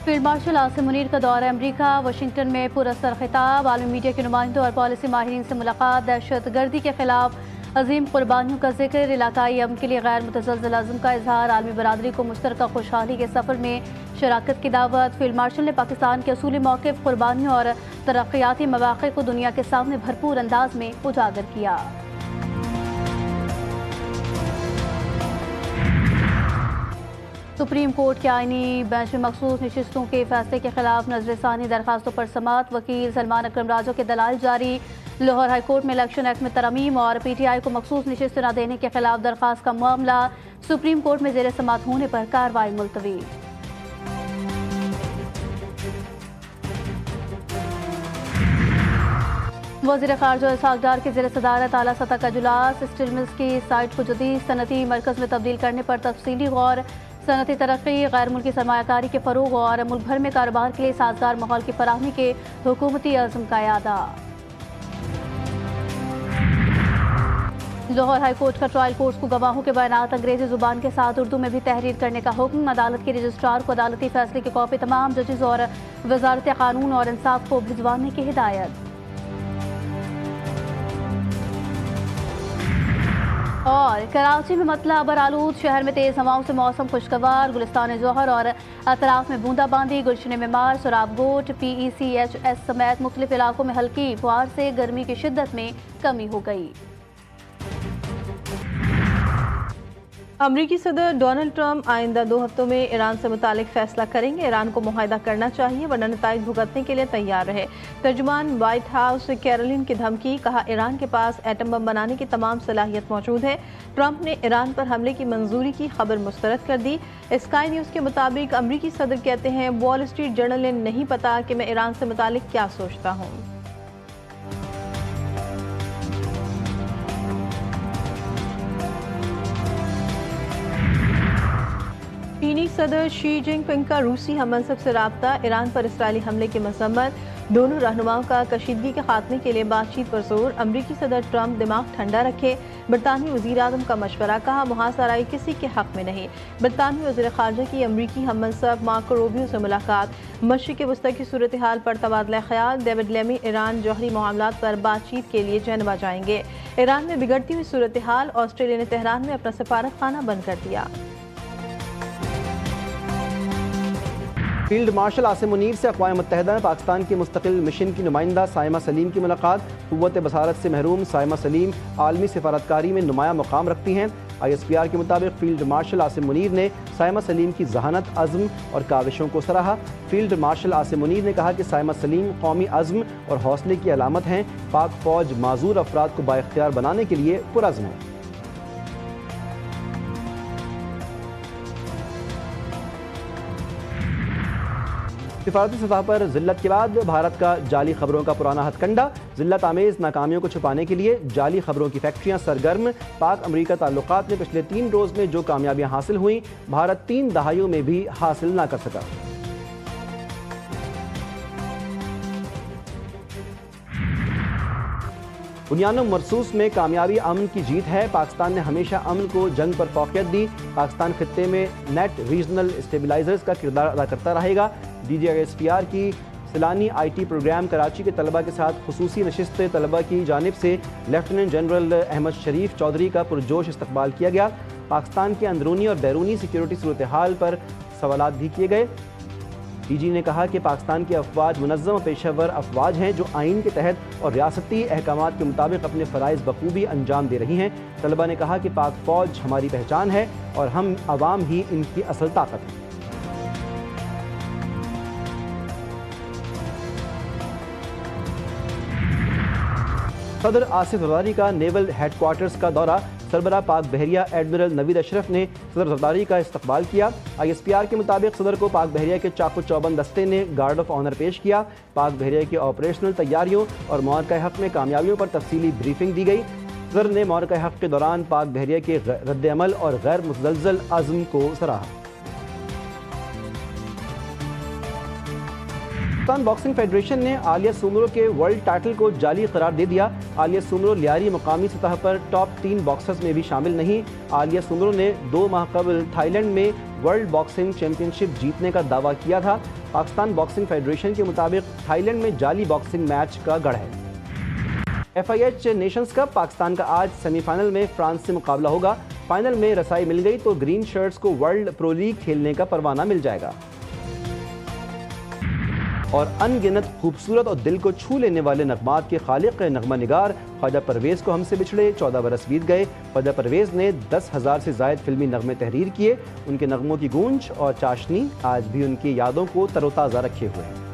Field marshal Asim Munir का दौरा अमरीका, Washington में पुरस्कार खिताब, आलमी मीडिया के नुमाइंदों और पॉलिसी माहिरीन से मुलाकात, दहशत गर्दी के खिलाफ अजीम कुर्बानियों का जिक्र, इलाकाई अमन के लिए गैर मुतज़लज़ल अज़्म का इजहार, आलमी बरादरी को मुश्तरका खुशहाली के सफ़र में शराकत की दावत। फील्ड मार्शल ने पाकिस्तान के असूली मौक़िफ़, कुर्बानियों और तरक्याती मवाक़े को दुनिया के सामने भरपूर अंदाज में उजागर किया। सुप्रीम कोर्ट के आईनी बेंच में मखसूस नशिस्तों के फैसले के खिलाफ नजरसानी दरखास्तों पर समाअत, वकील सलमान अकरम राजो के दलाइल जारी। लाहौर हाई कोर्ट में इलेक्शन एक्ट में तरमीम और PTI को मखसूस नशिस्त न देने के खिलाफ दरखास्त का मामला सुप्रीम कोर्ट में जेर समाअत होने पर कार्रवाई मुलतवी। वज़ीर ख़ारजा इसहाक़ डार की ज़ेर सदारत आला सतह का इजलास, स्टील मिल्स की साइट को जदीद सनती मरकज़ में तब्दील करने पर तफसीली गौर, सनती तरक्की, गैर मुल्की सरमायाकारी के फ़रोग़ और मुल्क भर में कारोबार के लिए साजगार माहौल की फराहमी के हुकूमती अज़्म का यादा। लाहौर हाई कोर्ट का ट्रायल कोर्ट्स को गवाहों के बयानात अंग्रेजी ज़ुबान के साथ उर्दू में भी तहरीर करने का हुक्म, अदालत के रजिस्ट्रार को अदालती फैसले की कॉपी तमाम जजेस और वज़ारत क़ानून और इंसाफ को भिजवाने की हिदायत। और कराची में मतला अबर आलूद, शहर में तेज़ हवाओं से मौसम खुशगवार, गुलिस्तान जौहर और अतराफ में बूंदाबांदी, गुलशन मेमार, सुराबगोट, PECHS समेत मुख्तलिफ इलाकों में हल्की फुहार से गर्मी की शिद्दत में कमी हो गई। अमरीकी सदर डोनाल्ड ट्रंप आइंदा 2 हफ्तों में ईरान से मुतालिक फैसला करेंगे। ईरान को मुआहदा करना चाहिए वरना नताइज भुगतने के लिए तैयार रहे। तर्जुमान व्हाइट हाउस कैरोलिन की धमकी, कहा ईरान के पास एटम बम बनाने की तमाम सलाहियत मौजूद है। ट्रंप ने ईरान पर हमले की मंजूरी की खबर मुस्तरद कर दी। स्काई न्यूज़ के मुताबिक अमरीकी सदर कहते हैं, वॉल स्ट्रीट जर्नल ने नहीं पता कि मैं ईरान से मुतालिक क्या सोचता हूँ। चीनी सदर शी जिनपिंग का रूसी हममनसब से राब्ता, ईरान पर इसराइली हमले की मसम्मत, दोनों रहनुमाओं का कशीदगी के खात्मे के लिए बातचीत पर जोर। अमरीकी सदर ट्रंप दिमाग ठंडा रखे, बरतानवी वज़ीर आज़म का मशवरा, कहा मुहासराई किसी के हक में नहीं। बरतानवी वज़ीर ख़ारजा की अमरीकी हममनसब मार्को रूबियो से मुलाकात, मशरिक़ वस्ती की सूरत हाल पर तबादला ख्याल। डेविड लेमी ईरान जौहरी मामलात पर बातचीत के लिए जेनेवा जाएंगे। ईरान में बिगड़ती हुई सूरत हाल, ऑस्ट्रेलिया ने तेहरान में अपना सफारत खाना बंद कर दिया। फील्ड मार्शल आसिम मुनीर से अक़वाम मुत्तहिदा में पाकिस्तान के मुस्तकिल मिशन की नुमाइंदा साइमा सलीम की मुलाकात, क़ुव्वत बसारत से महरूम साइमा सलीम आलमी सिफारतकारी में नुमाया मकाम रखती हैं। ISPR के मुताबिक फील्ड मार्शल आसिम मुनीर ने साइमा सलीम की जहानत, अज़्म और काविशों को सराहा। फील्ड मार्शल आसिम मुनीर ने कहा कि साइमा सलीम कौमी अज़्म और हौसले की अलामत हैं। पाक फ़ौज माजूर अफराद को बाइख्तियार बनाने के लिए पुरअज़्म है। सिफारती सतह पर ज़िल्लत के बाद भारत का जाली खबरों का पुराना हथकंडा, ज़िल्लत आमेज़ नाकामियों को छुपाने के लिए जाली खबरों की फैक्ट्रियाँ सरगर्म। पाक अमरीका ताल्लुकात में पिछले 3 रोज़ में जो कामयाबियाँ हासिल हुई, भारत 3 दहाइयों में भी हासिल ना कर सका। बुनियानो मरसूस में कामयाबी अमन की जीत है। पाकिस्तान ने हमेशा अमन को जंग पर फौकियत दी। पाकिस्तान खित्ते में नेट रीजनल स्टेबलाइजर्स का किरदार अदा करता रहेगा। DGISPR की सलानी IT प्रोग्राम कराची के तलबा के साथ खुसूसी नशिस्त तलबा की जानिब से लेफ्टिनेंट जनरल अहमद शरीफ चौधरी का पुरजोश इस्तकबाल किया गया। पाकिस्तान के अंदरूनी और बैरूनी सिक्योरिटी सूरत हाल पर सवालात भी किए गए। DG ने कहा कि पाकिस्तान की अफवाज मुनज़्ज़म और पेशेवर अफवाज हैं जो आइन के तहत और रियासती अहकामात के मुताबिक अपने फ़राइज़ बखूबी अंजाम दे रही हैं। तलबा ने कहा कि पाक फ़ौज हमारी पहचान है और हम आवाम ही इनकी असल ताकत है। सदर आसिफ ज़रदारी का नेवल हेडक्वार्टर्स का दौरा, सरबराह पाक बहरिया एडमिरल नवीद अशरफ ने सदर ज़रदारी का इस्तकबाल किया। ISPR के मुताबिक सदर को पाक बहरिया के चाकू चौबंद दस्ते ने गार्ड ऑफ ऑनर पेश किया। पाक बहरिया की ऑपरेशनल तैयारियों और मुआरका हक़ में कामयाबियों पर तफसीली ब्रीफिंग दी गई। सदर ने मुआरका हक़ के दौरान पाक बहरिया के रद्द अमल और गैर मुतज़लज़ल अज़्म को सराहा। पाकिस्तान बॉक्सिंग फेडरेशन ने आलिया सुमरो के वर्ल्ड टाइटल को जाली करार दे दिया। आलिया सुमरो लियारी मुकामी सतह पर टॉप 3 बॉक्सर्स में भी शामिल नहीं। आलिया सुमरो ने 2 माह कबल थाईलैंड में वर्ल्ड बॉक्सिंग चैंपियनशिप जीतने का दावा किया था। پاکستان باکسنگ فیڈریشن کے مطابق تھائی لینڈ میں جعلی باکسنگ میچ کا گڑھ ہے۔ FIH نیشنز کپ پاکستان کا آج سیمی فائنل میں فرانس سے مقابلہ ہوگا۔ فائنل میں رسائی مل گئی تو گرین شرٹس کو ورلڈ پرو لیگ کھیلنے کا پروانہ مل جائے گا۔ اور ان گنت خوبصورت اور دل کو چھو لینے والے نغمات کے خالق نغمہ نگار خواجہ پرویز کو ہم سے بچھڑے 14 برس بیت گئے۔ خواجہ پرویز نے 10,000 سے زائد فلمی نغمے تحریر کیے۔ ان کے نغموں کی گونج اور چاشنی آج بھی ان کی یادوں کو تر و تازہ رکھے ہوئے ہیں۔